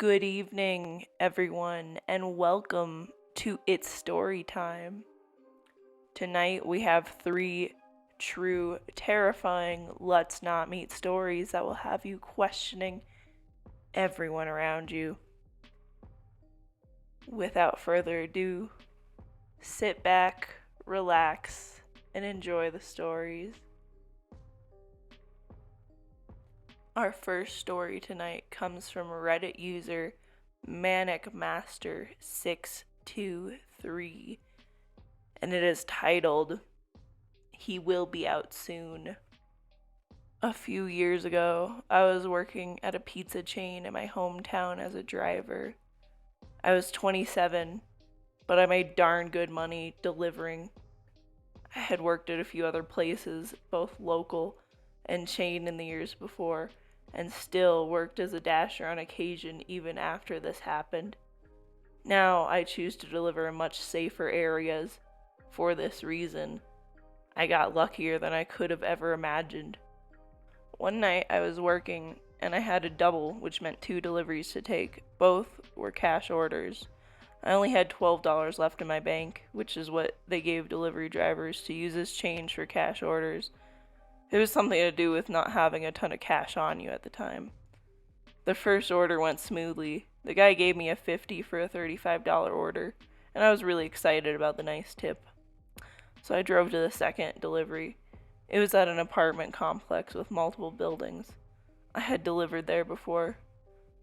Good evening, everyone, and welcome to It's Story Time. Tonight we have three true, terrifying let's not meet stories that will have you questioning everyone around you. Without further ado, sit back, relax, and enjoy the stories. Our first story tonight comes from Reddit user ManicMaster623, and it is titled, He Will Be Out Soon. A few years ago, I was working at a pizza chain in my hometown as a driver. I was 27, but I made darn good money delivering. I had worked at a few other places, both local and chain in the years before, and still worked as a dasher on occasion even after this happened. Now I choose to deliver in much safer areas. For this reason, I got luckier than I could have ever imagined. One night I was working and I had a double, which meant 2 deliveries to take. Both were cash orders. I only had $12 left in my bank, which is what they gave delivery drivers to use as change for cash orders. It was something to do with not having a ton of cash on you at the time. The first order went smoothly. The guy gave me a $50 for a $35 order, and I was really excited about the nice tip. So I drove to the second delivery. It was at an apartment complex with multiple buildings. I had delivered there before.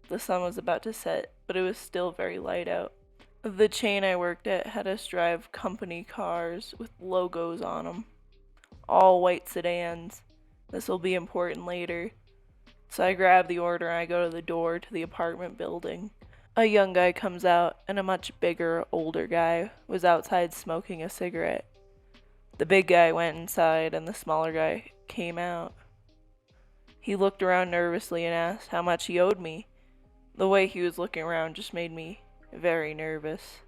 The sun was about to set, but it was still very light out. The chain I worked at had us drive company cars with logos on them. All white sedans. This will be important later. So I grab the order and I go to the door to the apartment building. A young guy comes out and a much bigger, older guy was outside smoking a cigarette. The big guy went inside and the smaller guy came out. He looked around nervously and asked how much he owed me. The way he was looking around just made me very nervous.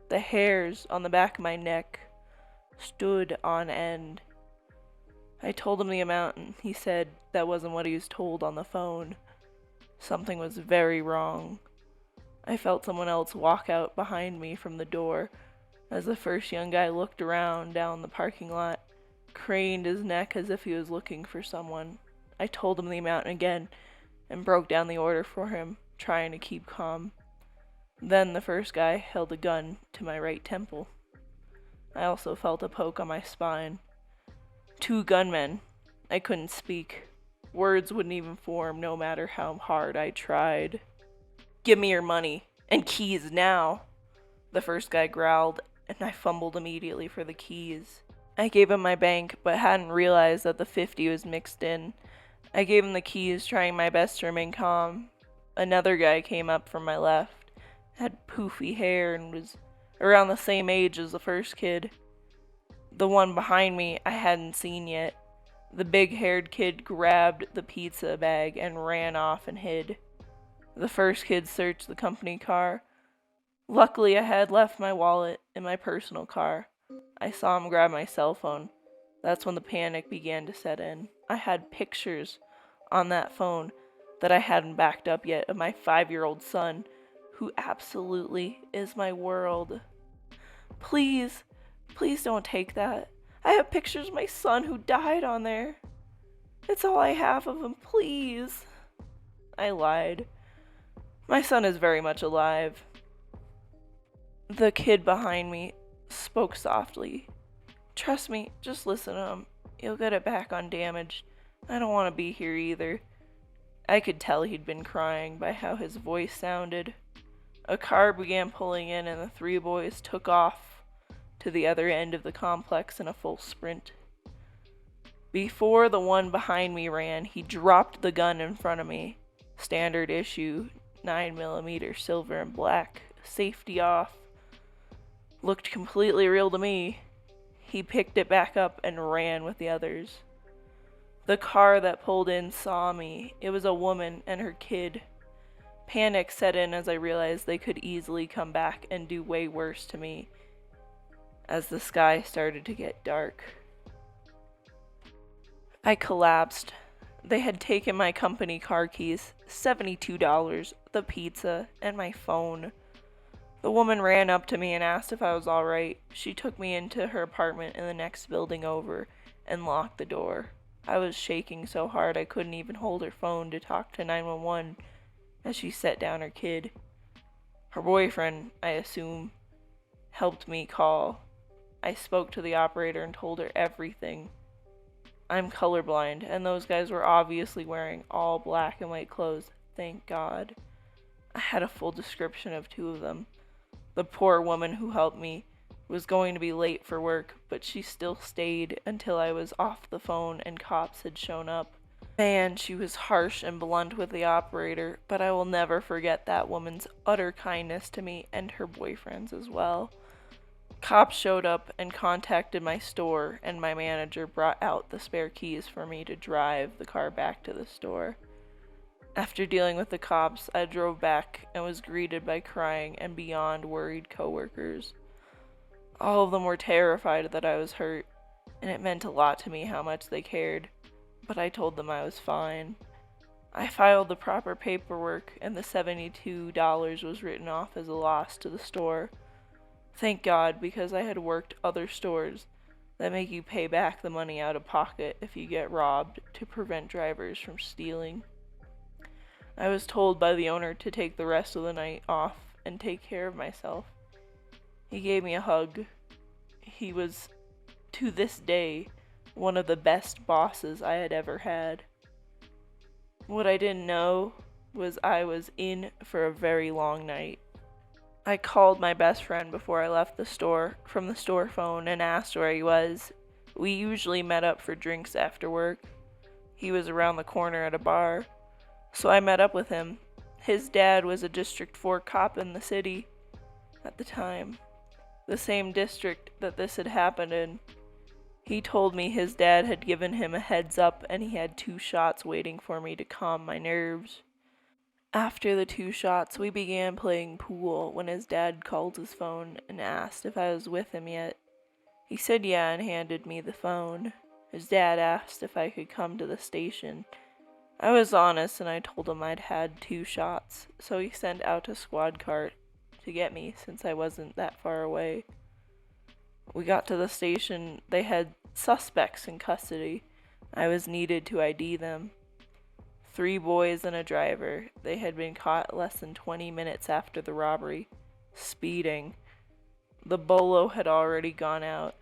The hairs on the back of my neck stood on end. I told him the amount and he said that wasn't what he was told on the phone. Something was very wrong. I felt someone else walk out behind me from the door as the first young guy looked around down the parking lot, craned his neck as if he was looking for someone. I told him the amount again and broke down the order for him, trying to keep calm. Then the first guy held a gun to my right temple. I also felt a poke on my spine. 2 gunmen. I couldn't speak. Words wouldn't even form no matter how hard I tried. Give me your money and keys now, the first guy growled, and I fumbled immediately for the keys. I gave him my bank, but hadn't realized that the 50 was mixed in. I gave him the keys, trying my best to remain calm. Another guy came up from my left, had poofy hair, and was around the same age as the first kid. The one behind me I hadn't seen yet. The big-haired kid grabbed the pizza bag and ran off and hid. The first kid searched the company car. Luckily, I had left my wallet in my personal car. I saw him grab my cell phone. That's when the panic began to set in. I had pictures on that phone that I hadn't backed up yet of my 5-year-old son, who absolutely is my world. Please don't take that. I have pictures of my son who died on there. It's all I have of him, please. I lied. My son is very much alive. The kid behind me spoke softly. Trust me, just listen to him. You'll get it back undamaged. I don't want to be here either. I could tell he'd been crying by how his voice sounded. A car began pulling in and the 3 boys took off to the other end of the complex in a full sprint. Before the one behind me ran, he dropped the gun in front of me. Standard issue, 9mm silver and black, safety off. Looked completely real to me. He picked it back up and ran with the others. The car that pulled in saw me. It was a woman and her kid. Panic set in as I realized they could easily come back and do way worse to me as the sky started to get dark. I collapsed. They had taken my company car keys, $72, the pizza, and my phone. The woman ran up to me and asked if I was alright. She took me into her apartment in the next building over and locked the door. I was shaking so hard I couldn't even hold her phone to talk to 911 as she set down her kid. Her boyfriend, I assume, helped me call. I spoke to the operator and told her everything. I'm colorblind, and those guys were obviously wearing all black and white clothes, thank God. I had a full description of two of them. The poor woman who helped me was going to be late for work, but she still stayed until I was off the phone and cops had shown up. Man, she was harsh and blunt with the operator, but I will never forget that woman's utter kindness to me and her boyfriends as well. Cops showed up and contacted my store, and my manager brought out the spare keys for me to drive the car back to the store. After dealing with the cops, I drove back and was greeted by crying and beyond worried coworkers. All of them were terrified that I was hurt, and it meant a lot to me how much they cared, but I told them I was fine. I filed the proper paperwork, and the $72 was written off as a loss to the store. Thank God, because I had worked other stores that make you pay back the money out of pocket if you get robbed to prevent drivers from stealing. I was told by the owner to take the rest of the night off and take care of myself. He gave me a hug. He was, to this day, one of the best bosses I had ever had. What I didn't know was I was in for a very long night. I called my best friend before I left the store from the store phone and asked where he was. We usually met up for drinks after work. He was around the corner at a bar, so I met up with him. His dad was a District 4 cop in the city at the time, the same district that this had happened in. He told me his dad had given him a heads up and he had 2 shots waiting for me to calm my nerves. After the 2 shots, we began playing pool when his dad called his phone and asked if I was with him yet. He said yeah and handed me the phone. His dad asked if I could come to the station. I was honest and I told him I'd had 2 shots, so he sent out a squad car to get me since I wasn't that far away. We got to the station. They had suspects in custody. I was needed to ID them. 3 boys and a driver. They had been caught less than 20 minutes after the robbery, speeding. The bolo had already gone out,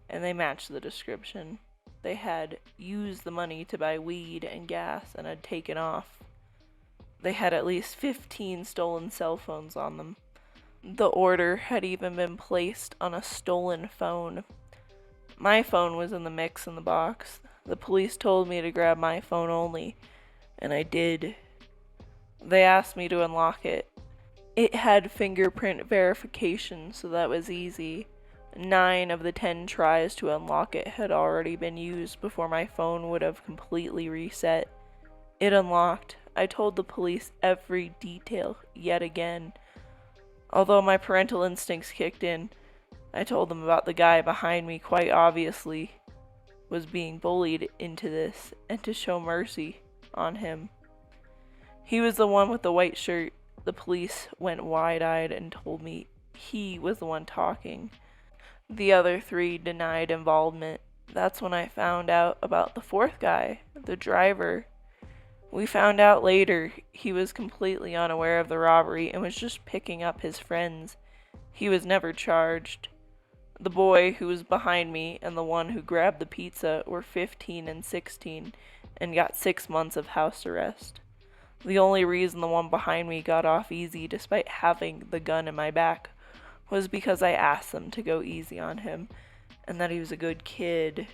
and they matched the description. They had used the money to buy weed and gas and had taken off. They had at least 15 stolen cell phones on them. The order had even been placed on a stolen phone. My phone was in the mix in the box. The police told me to grab my phone only, and I did. They asked me to unlock it. It had fingerprint verification, so that was easy. 9 of the 10 tries to unlock it had already been used before my phone would have completely reset. It unlocked. I told the police every detail yet again. Although my parental instincts kicked in, I told them about the guy behind me quite obviously was being bullied into this and to show mercy on him. He was the one with the white shirt. The police went wide-eyed and told me he was the one talking. The other 3 denied involvement. That's when I found out about the 4th guy, the driver. We found out later he was completely unaware of the robbery and was just picking up his friends. He was never charged. The boy who was behind me and the one who grabbed the pizza were 15 and 16 and got 6 months of house arrest. The only reason the one behind me got off easy despite having the gun in my back was because I asked them to go easy on him and that he was a good kid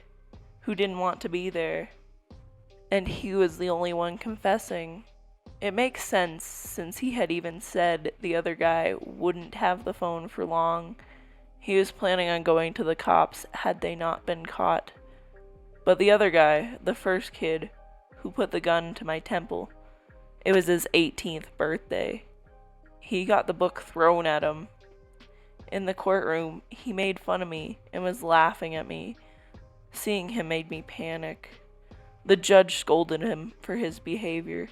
who didn't want to be there. And he was the only one confessing. It makes sense since he had even said the other guy wouldn't have the phone for long. He was planning on going to the cops had they not been caught. But the other guy, the first kid, who put the gun to my temple, it was his 18th birthday. He got the book thrown at him. In the courtroom, he made fun of me and was laughing at me. Seeing him made me panic. The judge scolded him for his behavior,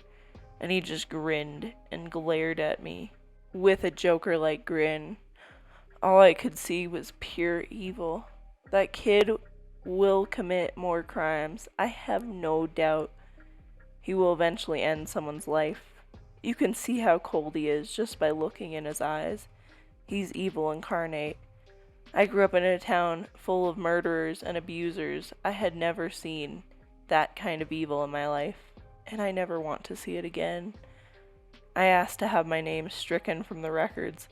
and he just grinned and glared at me with a Joker-like grin. All I could see was pure evil. That kid will commit more crimes. I have no doubt he will eventually end someone's life. You can see how cold he is just by looking in his eyes. He's evil incarnate. I grew up in a town full of murderers and abusers. I had never seen that kind of evil in my life, and I never want to see it again. I asked to have my name stricken from the records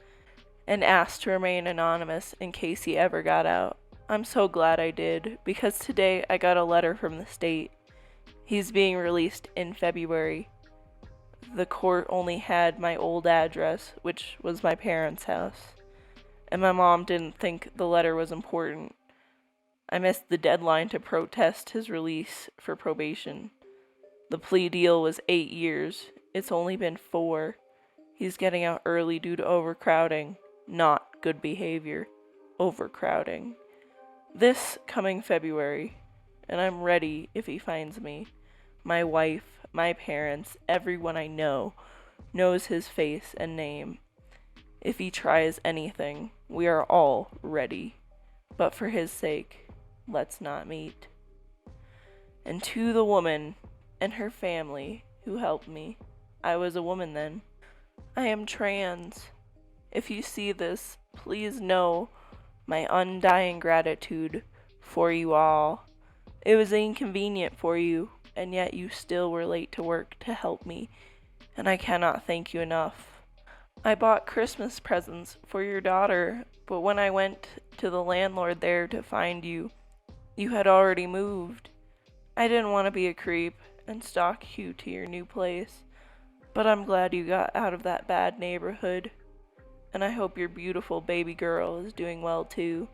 and asked to remain anonymous in case he ever got out. I'm so glad I did, because today I got a letter from the state. He's being released in February. The court only had my old address, which was my parents' house, and my mom didn't think the letter was important. I missed the deadline to protest his release for probation. The plea deal was 8 years. It's only been 4. He's getting out early due to overcrowding, not good behavior. Overcrowding. This coming February, and I'm ready if he finds me. My wife, my parents, everyone I know knows his face and name. If he tries anything, we are all ready. But for his sake, let's not meet. And to the woman and her family who helped me, I was a woman then. I am trans. If you see this, please know my undying gratitude for you all. It was inconvenient for you, and yet you still were late to work to help me, and I cannot thank you enough. I bought Christmas presents for your daughter, but when I went to the landlord there to find you, you had already moved. I didn't want to be a creep and stalk you to your new place, but I'm glad you got out of that bad neighborhood, and I hope your beautiful baby girl is doing well too.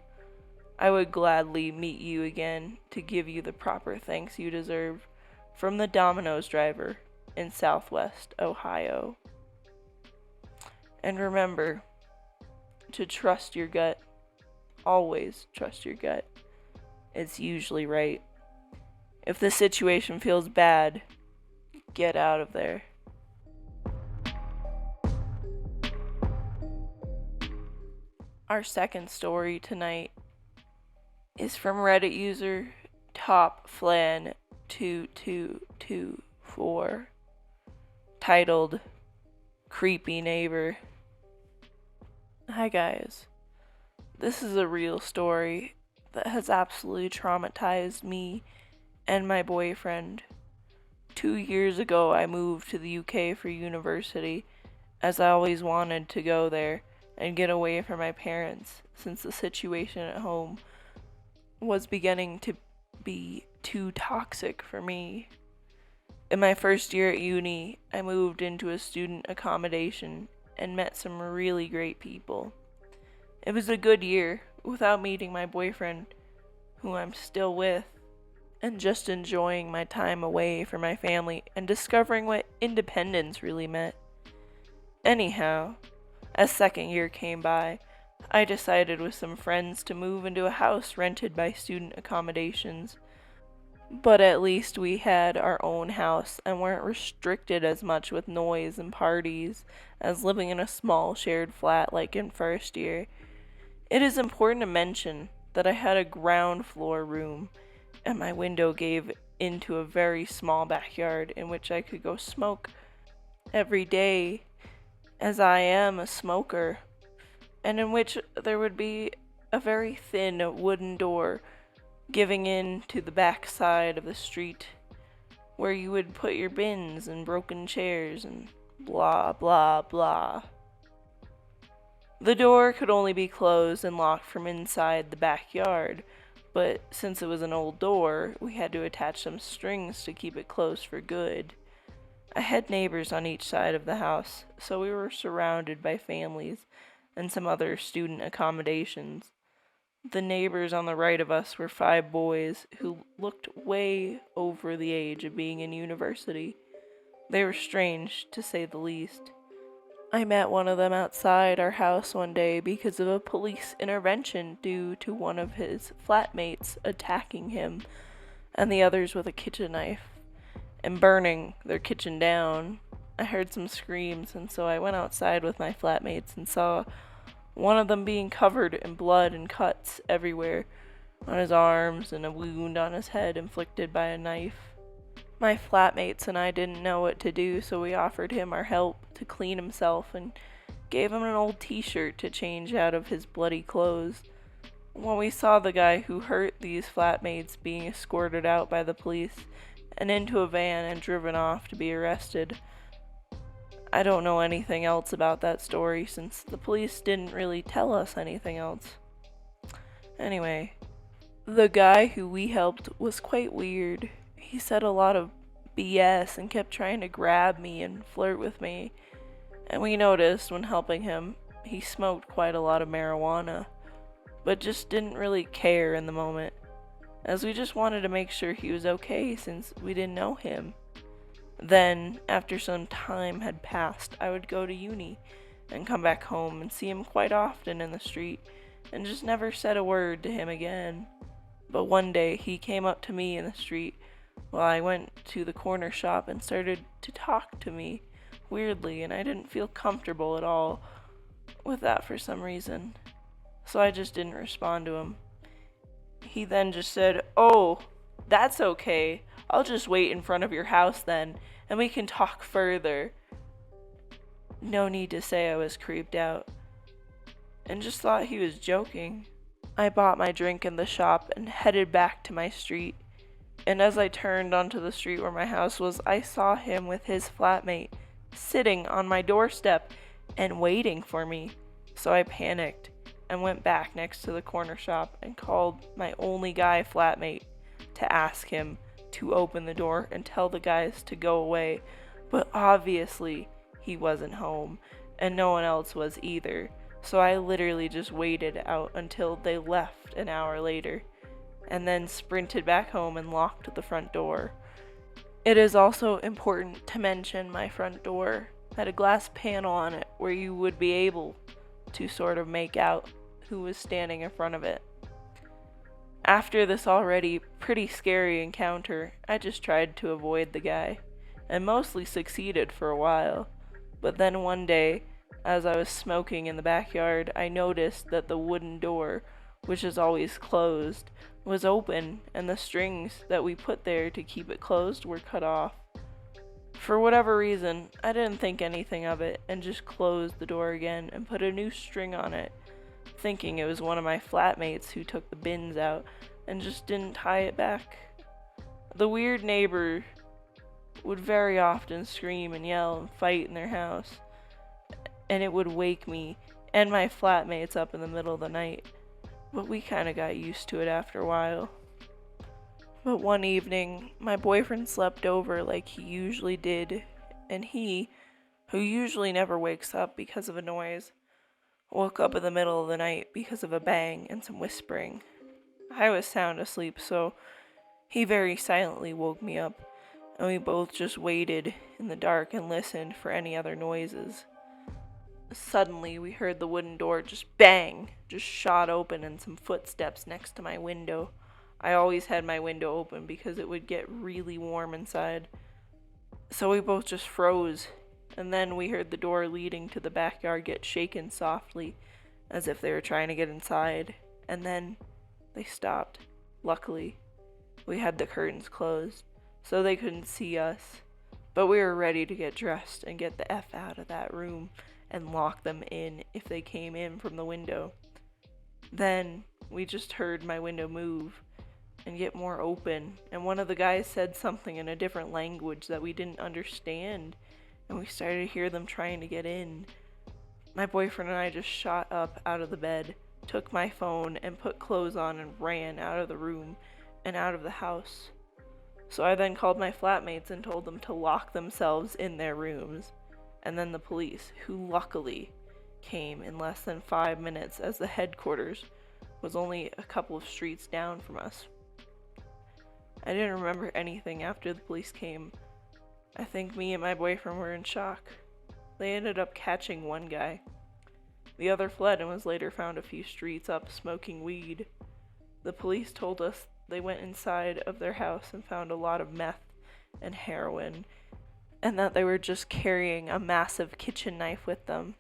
I would gladly meet you again to give you the proper thanks you deserve. From the Domino's driver in Southwest Ohio. And remember to trust your gut. Always trust your gut. It's usually right. If the situation feels bad, get out of there. Our second story tonight is from Reddit user TopFlan2224, titled Creepy Neighbor. Hi guys. This is a real story that has absolutely traumatized me and my boyfriend. 2 years ago, I moved to the UK for university, as I always wanted to go there and get away from my parents, since the situation at home was beginning to be too toxic for me. In my first year at uni, I moved into a student accommodation and met some really great people. It was a good year without meeting my boyfriend, who I'm still with, and just enjoying my time away from my family and discovering what independence really meant. Anyhow, as second year came by, I decided with some friends to move into a house rented by student accommodations. But at least we had our own house and weren't restricted as much with noise and parties as living in a small shared flat like in first year. It is important to mention that I had a ground floor room, and my window gave into a very small backyard in which I could go smoke every day, as I am a smoker, and in which there would be a very thin wooden door giving in to the back side of the street, where you would put your bins and broken chairs and blah blah blah. The door could only be closed and locked from inside the backyard, but since it was an old door, we had to attach some strings to keep it closed for good. I had neighbors on each side of the house, so we were surrounded by families and some other student accommodations. The neighbors on the right of us were 5 boys who looked way over the age of being in university. They were strange, to say the least. I met one of them outside our house one day because of a police intervention due to one of his flatmates attacking him and the others with a kitchen knife. and burning their kitchen down. I heard some screams, and so I went outside with my flatmates and saw one of them being covered in blood and cuts everywhere on his arms and a wound on his head inflicted by a knife. My flatmates and I didn't know what to do, so we offered him our help to clean himself and gave him an old t-shirt to change out of his bloody clothes. When we saw the guy who hurt these flatmates being escorted out by the police and into a van and driven off to be arrested, I don't know anything else about that story since the police didn't really tell us anything else. Anyway, the guy who we helped was quite weird. He said a lot of BS and kept trying to grab me and flirt with me. And we noticed when helping him, he smoked quite a lot of marijuana, but just didn't really care in the moment, as we just wanted to make sure he was okay since we didn't know him. Then, after some time had passed, I would go to uni and come back home and see him quite often in the street and just never said a word to him again. But one day he came up to me in the street while I went to the corner shop and started to talk to me weirdly, and I didn't feel comfortable at all with that for some reason. So I just didn't respond to him. He then just said, "Oh, that's okay. I'll just wait in front of your house then, and we can talk further." No need to say I was creeped out, and just thought he was joking. I bought my drink in the shop and headed back to my street, and as I turned onto the street where my house was, I saw him with his flatmate sitting on my doorstep and waiting for me. So I panicked and went back next to the corner shop and called my only guy flatmate to ask him to open the door and tell the guys to go away, but obviously he wasn't home and no one else was either, so I literally just waited out until they left an hour later and then sprinted back home and locked the front door. It is also important to mention my front door had a glass panel on it where you would be able to sort of make out who was standing in front of it. After this already pretty scary encounter, I just tried to avoid the guy, and mostly succeeded for a while. But then one day, as I was smoking in the backyard, I noticed that the wooden door, which is always closed, was open, and the strings that we put there to keep it closed were cut off. For whatever reason, I didn't think anything of it, and just closed the door again and put a new string on it, thinking it was one of my flatmates who took the bins out and just didn't tie it back. The weird neighbor would very often scream and yell and fight in their house, and it would wake me and my flatmates up in the middle of the night, but we kinda got used to it after a while. But one evening, my boyfriend slept over like he usually did, and he, who usually never wakes up because of a noise, woke up in the middle of the night because of a bang and some whispering. I was sound asleep, so he very silently woke me up, and we both just waited in the dark and listened for any other noises. Suddenly, we heard the wooden door just bang, just shot open, and some footsteps next to my window. I always had my window open because it would get really warm inside. So we both just froze, and then we heard the door leading to the backyard get shaken softly, as if they were trying to get inside, and then they stopped. Luckily, we had the curtains closed, so they couldn't see us, but we were ready to get dressed and get the F out of that room and lock them in if they came in from the window. Then we just heard my window move and get more open, and one of the guys said something in a different language that we didn't understand, and we started to hear them trying to get in. My boyfriend and I just shot up out of the bed, took my phone, and put clothes on and ran out of the room and out of the house. So I then called my flatmates and told them to lock themselves in their rooms, and then the police, who luckily came in less than 5 minutes as the headquarters was only a couple of streets down from us. I didn't remember anything after the police came. I think me and my boyfriend were in shock. They ended up catching one guy. The other fled and was later found a few streets up smoking weed. The police told us they went inside of their house and found a lot of meth and heroin, and that they were just carrying a massive kitchen knife with them.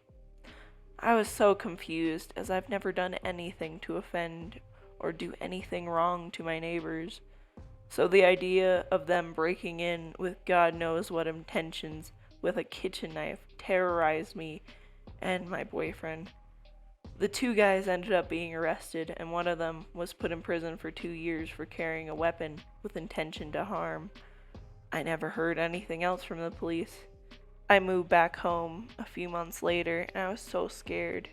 I was so confused, as I've never done anything to offend or do anything wrong to my neighbors. So the idea of them breaking in with God knows what intentions with a kitchen knife terrorized me and my boyfriend. The two guys ended up being arrested, and one of them was put in prison for 2 years for carrying a weapon with intention to harm. I never heard anything else from the police. I moved back home a few months later, and I was so scared,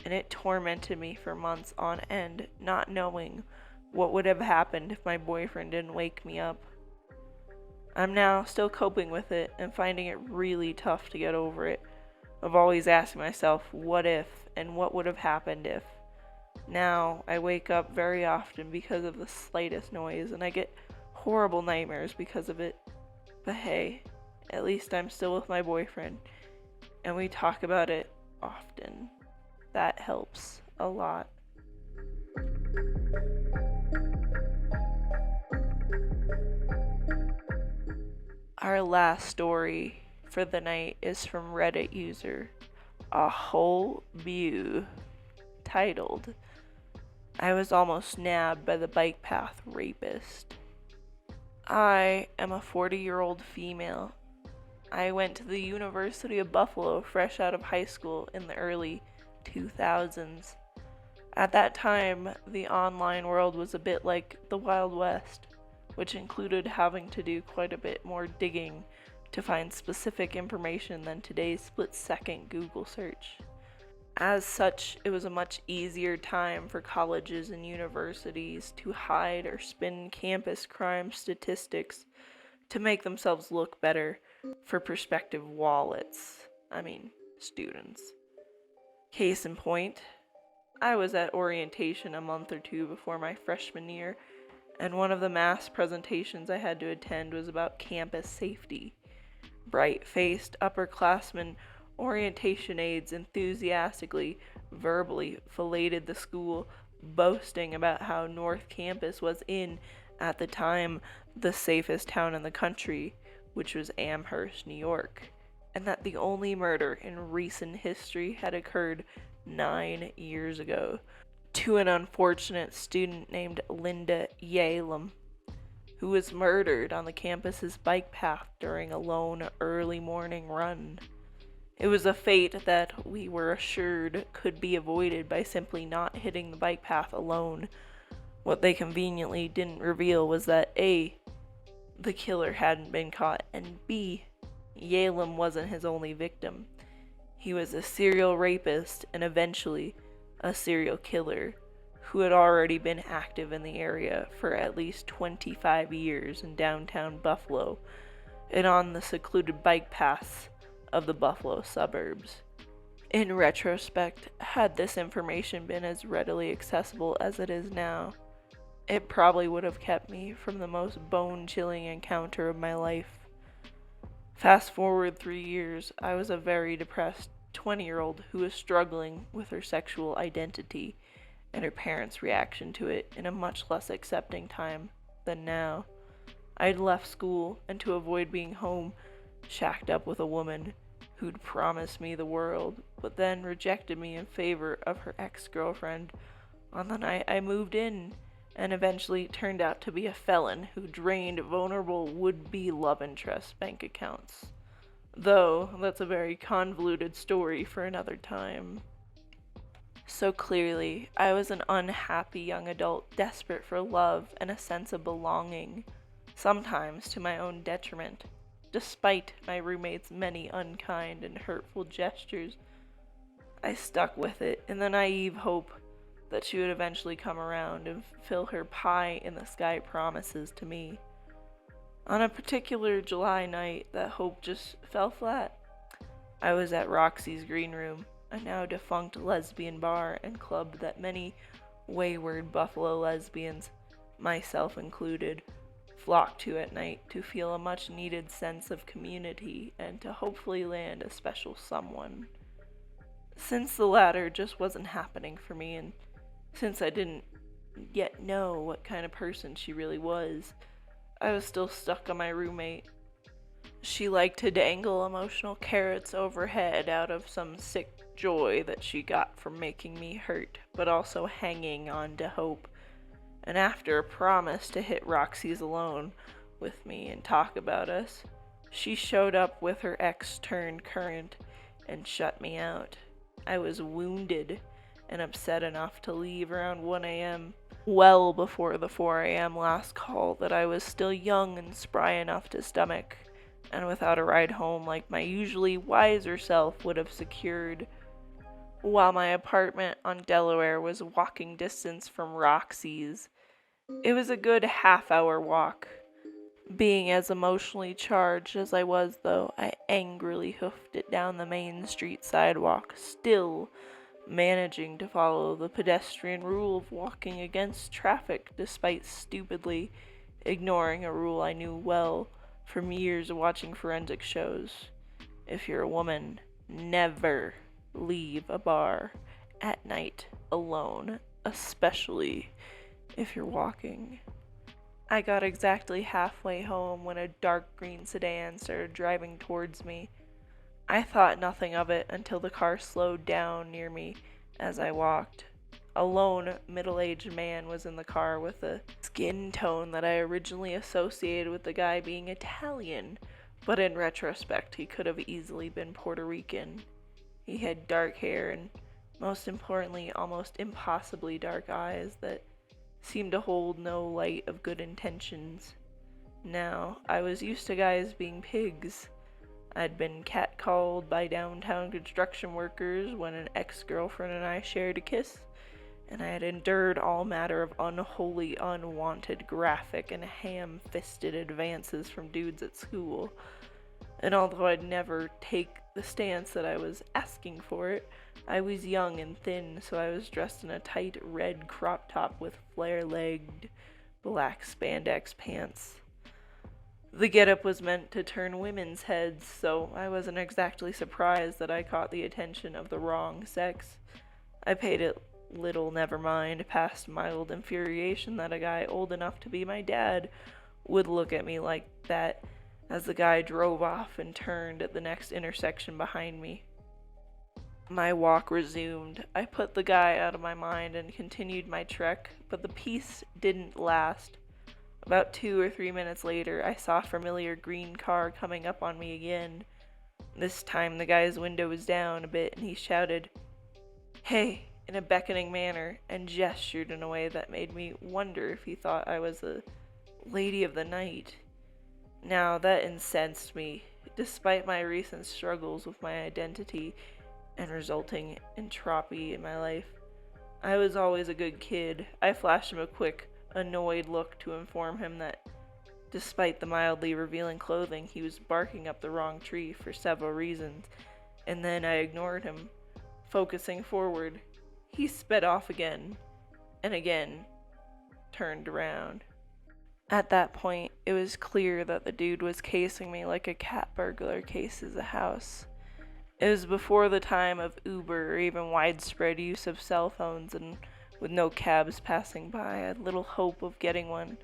and it tormented me for months on end, not knowing what would have happened if my boyfriend didn't wake me up. I'm now still coping with it and finding it really tough to get over it, of always asking myself, what if, and what would have happened if. Now, I wake up very often because of the slightest noise, and I get horrible nightmares because of it. But hey, at least I'm still with my boyfriend, and we talk about it often. That helps a lot. Our last story for the night is from Reddit user A Whole View, titled, I was almost nabbed by the bike path rapist. I am a 40-year-old female. I went to the University of Buffalo fresh out of high school in the early 2000s. At that time, the online world was a bit like the Wild West, which included having to do quite a bit more digging to find specific information than today's split-second Google search. As such, it was a much easier time for colleges and universities to hide or spin campus crime statistics to make themselves look better for prospective students. Case in point, I was at orientation a month or two before my freshman year, and one of the mass presentations I had to attend was about campus safety. Bright-faced upperclassmen orientation aides enthusiastically, verbally filleted the school, boasting about how North Campus was at the time, the safest town in the country, which was Amherst, New York, and that the only murder in recent history had occurred 9 years ago to an unfortunate student named Linda Yalem, who was murdered on the campus's bike path during a lone early morning run. It was a fate that we were assured could be avoided by simply not hitting the bike path alone. What they conveniently didn't reveal was that A, the killer hadn't been caught, and B, Yalem wasn't his only victim. He was a serial rapist and eventually a serial killer who had already been active in the area for at least 25 years in downtown Buffalo and on the secluded bike paths of the Buffalo suburbs. In retrospect, had this information been as readily accessible as it is now, it probably would have kept me from the most bone-chilling encounter of my life. Fast forward 3 years, I was a very depressed 20-year-old who was struggling with her sexual identity and her parents' reaction to it in a much less accepting time than now. I'd left school, and to avoid being home, shacked up with a woman who'd promised me the world, but then rejected me in favor of her ex-girlfriend on the night I moved in, and eventually turned out to be a felon who drained vulnerable would-be love interest bank accounts. Though, that's a very convoluted story for another time. So clearly, I was an unhappy young adult desperate for love and a sense of belonging, sometimes to my own detriment. Despite my roommate's many unkind and hurtful gestures, I stuck with it in the naive hope that she would eventually come around and fulfill her pie-in-the-sky promises to me. On a particular July night, that hope just fell flat. I was at Roxy's Green Room, a now defunct lesbian bar and club that many wayward Buffalo lesbians, myself included, flock to at night to feel a much-needed sense of community and to hopefully land a special someone. Since the latter just wasn't happening for me, and since I didn't yet know what kind of person she really was, I was still stuck on my roommate. She liked to dangle emotional carrots overhead out of some sick joy that she got from making me hurt, but also hanging on to hope. And after a promise to hit Roxy's alone with me and talk about us, she showed up with her ex turned current and shut me out. I was wounded and upset enough to leave around 1 a.m., well before the 4 a.m. last call that I was still young and spry enough to stomach, and without a ride home like my usually wiser self would have secured. While my apartment on Delaware was walking distance from Roxy's, it was a good half-hour walk. Being as emotionally charged as I was, though, I angrily hoofed it down the main street sidewalk, still managing to follow the pedestrian rule of walking against traffic despite stupidly ignoring a rule I knew well from years of watching forensic shows. If you're a woman, never leave a bar at night alone, especially if you're walking. I got exactly halfway home when a dark green sedan started driving towards me. I thought nothing of it until the car slowed down near me as I walked. A lone, middle-aged man was in the car with a skin tone that I originally associated with the guy being Italian, but in retrospect he could have easily been Puerto Rican. He had dark hair and, most importantly, almost impossibly dark eyes that seemed to hold no light of good intentions. Now, I was used to guys being pigs. I'd been catcalled by downtown construction workers when an ex-girlfriend and I shared a kiss, and I had endured all matter of unholy, unwanted, graphic, and ham-fisted advances from dudes at school. And although I'd never take the stance that I was asking for it, I was young and thin, so I was dressed in a tight red crop top with flare-legged black spandex pants. The getup was meant to turn women's heads, so I wasn't exactly surprised that I caught the attention of the wrong sex. I paid it little never mind, past mild infuriation that a guy old enough to be my dad would look at me like that as the guy drove off and turned at the next intersection behind me. My walk resumed. I put the guy out of my mind and continued my trek, but the peace didn't last. About 2 or 3 minutes later, I saw a familiar green car coming up on me again. This time the guy's window was down a bit and he shouted, "Hey," in a beckoning manner, and gestured in a way that made me wonder if he thought I was a lady of the night. Now that incensed me, despite my recent struggles with my identity and resulting entropy in my life. I was always a good kid. I flashed him a quick, annoyed look to inform him that, despite the mildly revealing clothing, he was barking up the wrong tree for several reasons, and then I ignored him, focusing forward. He sped off again, and again, turned around. At that point, it was clear that the dude was casing me like a cat burglar cases a house. It was before the time of Uber or even widespread use of cell phones, and with no cabs passing by, I had little hope of getting one.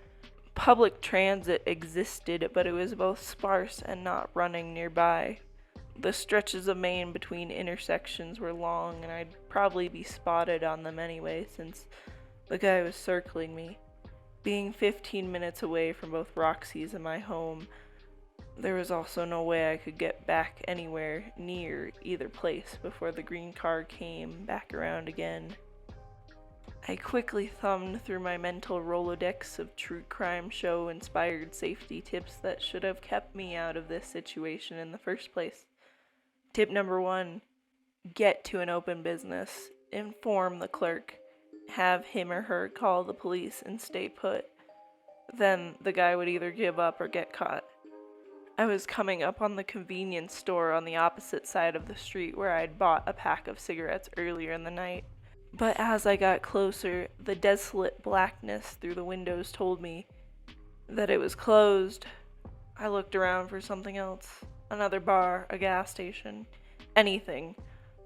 Public transit existed, but it was both sparse and not running nearby. The stretches of Main between intersections were long, and I'd probably be spotted on them anyway, since the guy was circling me. Being 15 minutes away from both Roxy's and my home, there was also no way I could get back anywhere near either place before the green car came back around again. I quickly thumbed through my mental Rolodex of true crime show-inspired safety tips that should have kept me out of this situation in the first place. Tip number 1, get to an open business. Inform the clerk. Have him or her call the police and stay put. Then the guy would either give up or get caught. I was coming up on the convenience store on the opposite side of the street where I'd bought a pack of cigarettes earlier in the night. But as I got closer, the desolate blackness through the windows told me that it was closed. I looked around for something else. Another bar, a gas station, anything.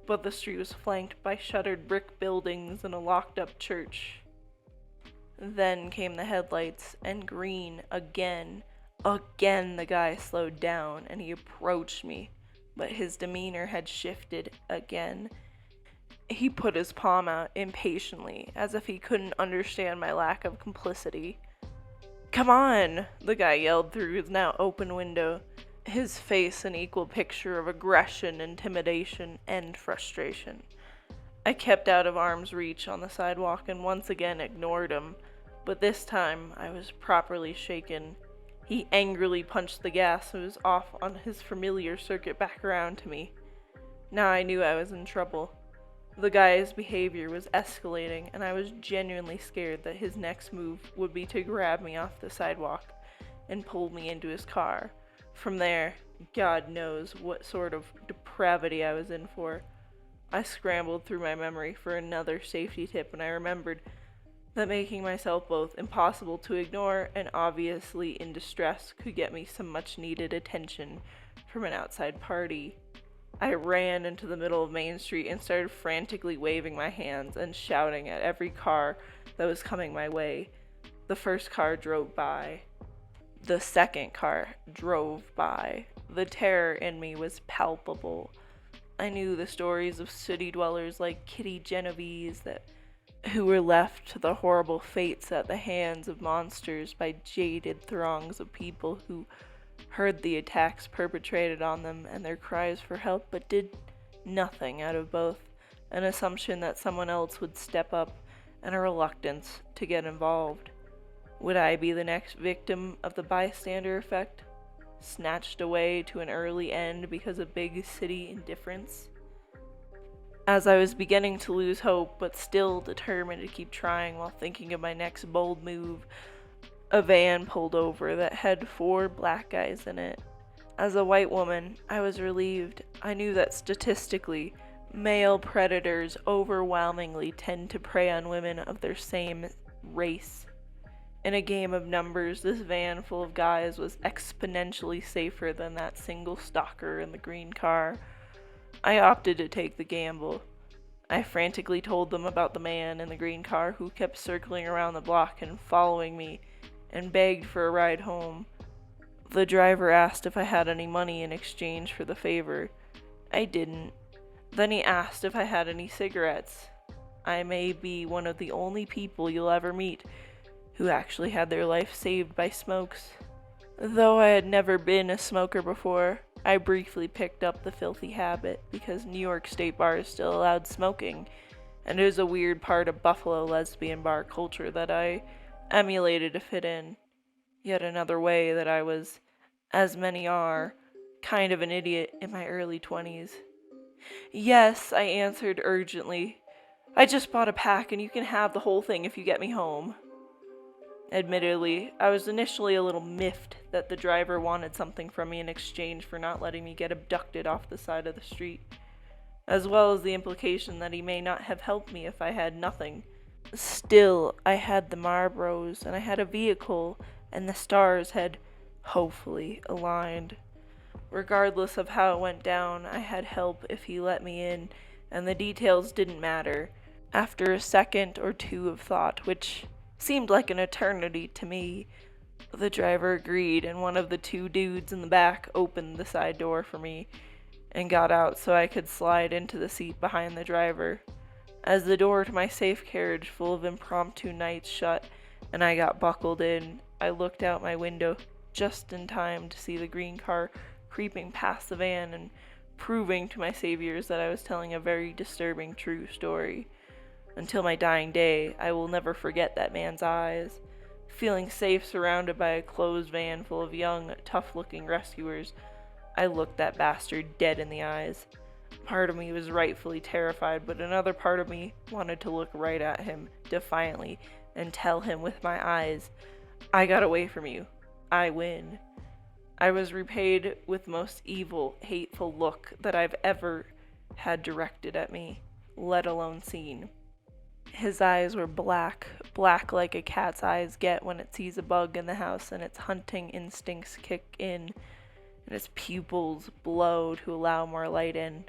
But the street was flanked by shuttered brick buildings and a locked-up church. Then came the headlights, and green again. Again the guy slowed down, and he approached me, but his demeanor had shifted again. He put his palm out impatiently, as if he couldn't understand my lack of complicity. "Come on!" the guy yelled through his now open window, his face an equal picture of aggression, intimidation, and frustration. I kept out of arm's reach on the sidewalk and once again ignored him, but this time I was properly shaken. He angrily punched the gas and was off on his familiar circuit back around to me. Now I knew I was in trouble. The guy's behavior was escalating, and I was genuinely scared that his next move would be to grab me off the sidewalk and pull me into his car. From there, God knows what sort of depravity I was in for. I scrambled through my memory for another safety tip, and I remembered that making myself both impossible to ignore and obviously in distress could get me some much-needed attention from an outside party. I ran into the middle of Main Street and started frantically waving my hands and shouting at every car that was coming my way. The first car drove by. The second car drove by. The terror in me was palpable. I knew the stories of city dwellers like Kitty Genovese who were left to the horrible fates at the hands of monsters by jaded throngs of people who heard the attacks perpetrated on them and their cries for help, but did nothing out of both an assumption that someone else would step up and a reluctance to get involved. Would I be the next victim of the bystander effect, snatched away to an early end because of big city indifference? As I was beginning to lose hope, but still determined to keep trying while thinking of my next bold move, a van pulled over that had 4 black guys in it. As a white woman, I was relieved. I knew that statistically, male predators overwhelmingly tend to prey on women of their same race. In a game of numbers, this van full of guys was exponentially safer than that single stalker in the green car. I opted to take the gamble. I frantically told them about the man in the green car who kept circling around the block and following me, and begged for a ride home. The driver asked if I had any money in exchange for the favor. I didn't. Then he asked if I had any cigarettes. I may be one of the only people you'll ever meet who actually had their life saved by smokes. Though I had never been a smoker before, I briefly picked up the filthy habit because New York State bars still allowed smoking, and it was a weird part of Buffalo lesbian bar culture that I emulated to fit in. Yet another way that I was, as many are, kind of an idiot in my early 20s. "Yes," I answered urgently. "I just bought a pack and you can have the whole thing if you get me home." Admittedly, I was initially a little miffed that the driver wanted something from me in exchange for not letting me get abducted off the side of the street, as well as the implication that he may not have helped me if I had nothing. Still, I had the Marlboros, and I had a vehicle, and the stars had, hopefully, aligned. Regardless of how it went down, I had help if he let me in, and the details didn't matter. After a second or two of thought, which seemed like an eternity to me, the driver agreed, and one of the 2 dudes in the back opened the side door for me and got out so I could slide into the seat behind the driver. As the door to my safe carriage full of impromptu nights shut and I got buckled in, I looked out my window just in time to see the green car creeping past the van and proving to my saviors that I was telling a very disturbing true story. Until my dying day, I will never forget that man's eyes. Feeling safe surrounded by a closed van full of young, tough-looking rescuers, I looked that bastard dead in the eyes. Part of me was rightfully terrified, but another part of me wanted to look right at him, defiantly, and tell him with my eyes, "I got away from you. I win." I was repaid with the most evil, hateful look that I've ever had directed at me, let alone seen. His eyes were black like a cat's eyes get when it sees a bug in the house and its hunting instincts kick in, and its pupils blow to allow more light in.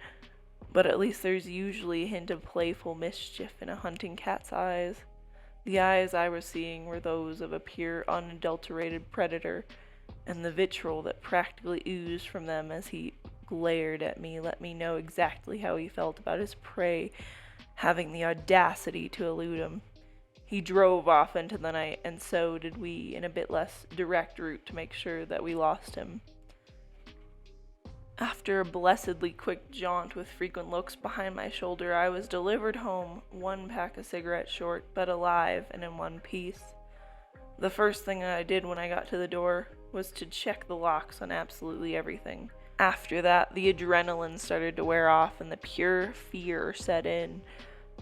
But at least there's usually a hint of playful mischief in a hunting cat's eyes. The eyes I was seeing were those of a pure, unadulterated predator, and the vitriol that practically oozed from them as he glared at me let me know exactly how he felt about his prey having the audacity to elude him. He drove off into the night, and so did we, in a bit less direct route to make sure that we lost him. After a blessedly quick jaunt with frequent looks behind my shoulder, I was delivered home, one pack of cigarettes short, but alive and in one piece. The first thing I did when I got to the door was to check the locks on absolutely everything. After that, the adrenaline started to wear off and the pure fear set in.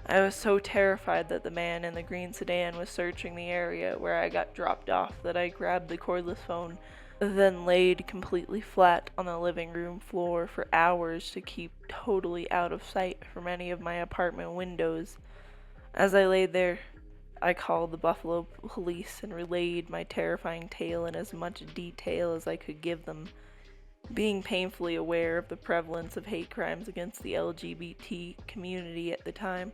I was so terrified that the man in the green sedan was searching the area where I got dropped off that I grabbed the cordless phone, then laid completely flat on the living room floor for hours to keep totally out of sight from any of my apartment windows. As I lay there, I called the Buffalo police and relayed my terrifying tale in as much detail as I could give them. Being painfully aware of the prevalence of hate crimes against the LGBT community at the time,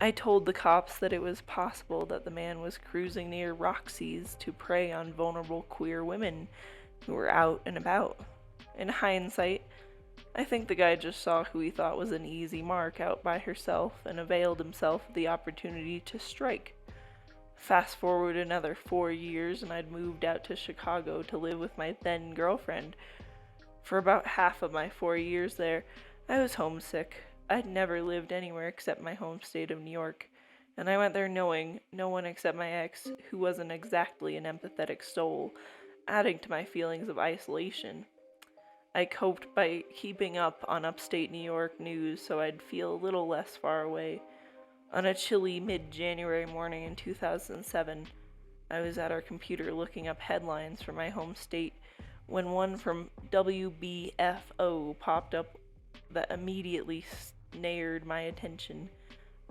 I told the cops that it was possible that the man was cruising near Roxy's to prey on vulnerable queer women who were out and about. In hindsight, I think the guy just saw who he thought was an easy mark out by herself and availed himself of the opportunity to strike. Fast forward another 4 years and I'd moved out to Chicago to live with my then girlfriend. For about half of my 4 years there, I was homesick. I'd never lived anywhere except my home state of New York, and I went there knowing no one except my ex, who wasn't exactly an empathetic soul, adding to my feelings of isolation. I coped by keeping up on upstate New York news so I'd feel a little less far away. On a chilly mid-January morning in 2007, I was at our computer looking up headlines for my home state when one from WBFO popped up that immediately snared my attention.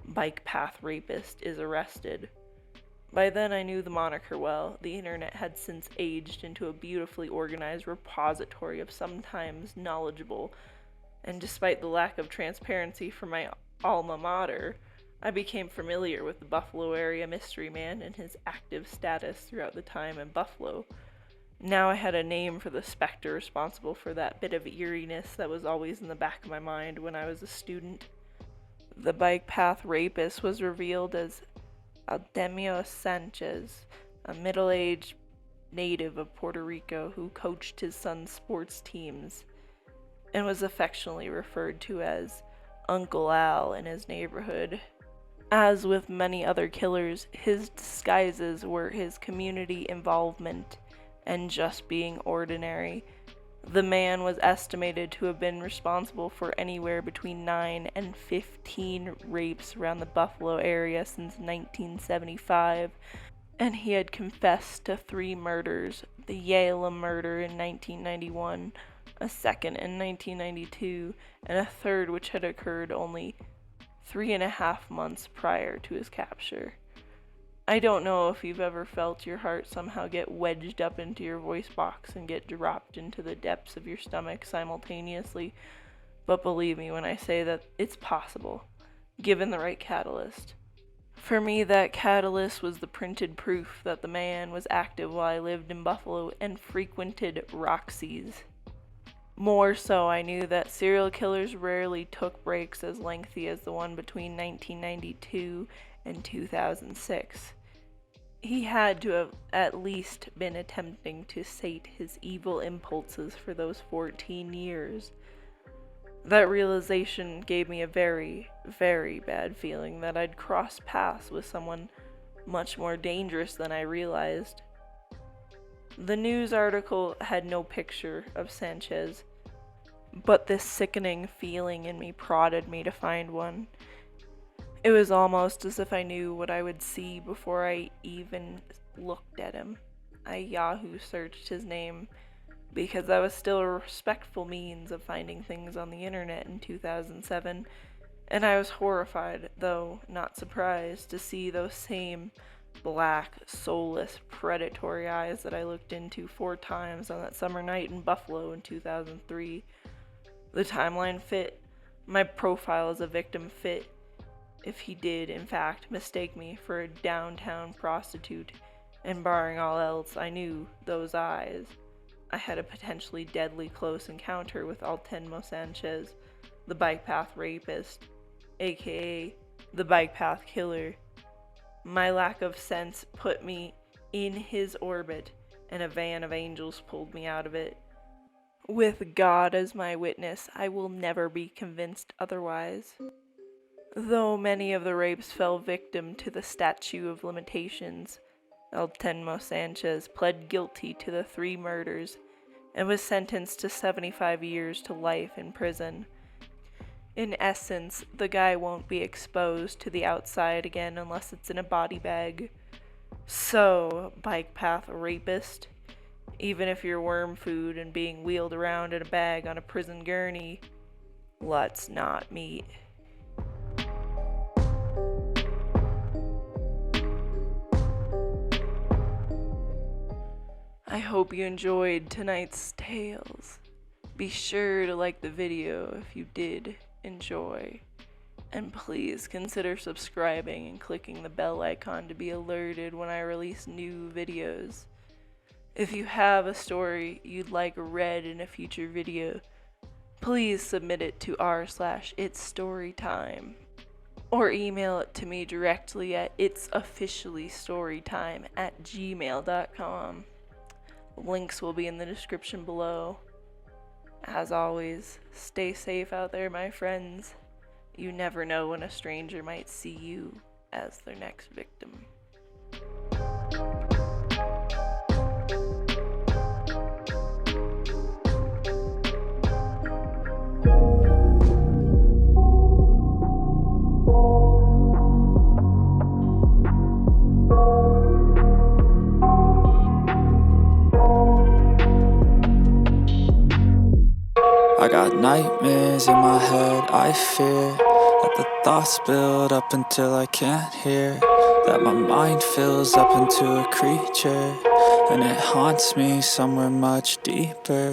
Bike path rapist is arrested. By then I knew the moniker well. The internet had since aged into a beautifully organized repository of sometimes knowledgeable, and despite the lack of transparency from my alma mater, I became familiar with the Buffalo area mystery man and his active status throughout the time in Buffalo. Now I had a name for the specter responsible for that bit of eeriness that was always in the back of my mind when I was a student. The bike path rapist was revealed as Aldemio Sanchez, a middle-aged native of Puerto Rico who coached his son's sports teams and was affectionately referred to as Uncle Al in his neighborhood. As with many other killers, his disguises were his community involvement and just being ordinary. The man was estimated to have been responsible for anywhere between 9 and 15 rapes around the Buffalo area since 1975, and he had confessed to 3 murders: the Yale murder in 1991, a second in 1992, and a third which had occurred only 3.5 months prior to his capture. I don't know if you've ever felt your heart somehow get wedged up into your voice box and get dropped into the depths of your stomach simultaneously, but believe me when I say that it's possible, given the right catalyst. For me, that catalyst was the printed proof that the man was active while I lived in Buffalo and frequented Roxy's. More so, I knew that serial killers rarely took breaks as lengthy as the one between 1992 and 2006. He had to have at least been attempting to sate his evil impulses for those 14 years. That realization gave me a very, very bad feeling that I'd crossed paths with someone much more dangerous than I realized. The news article had no picture of Sanchez, but this sickening feeling in me prodded me to find one. It was almost as if I knew what I would see before I even looked at him. I Yahoo searched his name because that was still a respectful means of finding things on the internet in 2007, and I was horrified, though not surprised, to see those same black, soulless, predatory eyes that I looked into 4 times on that summer night in Buffalo in 2003. The timeline fit. My profile as a victim fit. if he did, in fact, mistake me for a downtown prostitute, and barring all else, I knew those eyes. I had a potentially deadly close encounter with Altenmo Sanchez, the bike path rapist, aka the bike path killer. My lack of sense put me in his orbit, and a van of angels pulled me out of it. With God as my witness, I will never be convinced otherwise. Though many of the rapes fell victim to the statute of limitations, Altenmo Sanchez pled guilty to the 3 murders and was sentenced to 75 years to life in prison. In essence, the guy won't be exposed to the outside again unless it's in a body bag. So, bike path rapist, even if you're worm food and being wheeled around in a bag on a prison gurney, let's not meet. I hope you enjoyed tonight's tales. Be sure to like the video if you did enjoy. And please consider subscribing and clicking the bell icon to be alerted when I release new videos. If you have a story you'd like read in a future video, please submit it to r/itsstorytime or email it to me directly at itsofficiallystorytime@gmail.com. Links will be in the description below. As always, stay safe out there, my friends. You never know when a stranger might see you as their next victim. I got nightmares in my head, I fear that the thoughts build up until I can't hear, that my mind fills up into a creature, and it haunts me somewhere much deeper.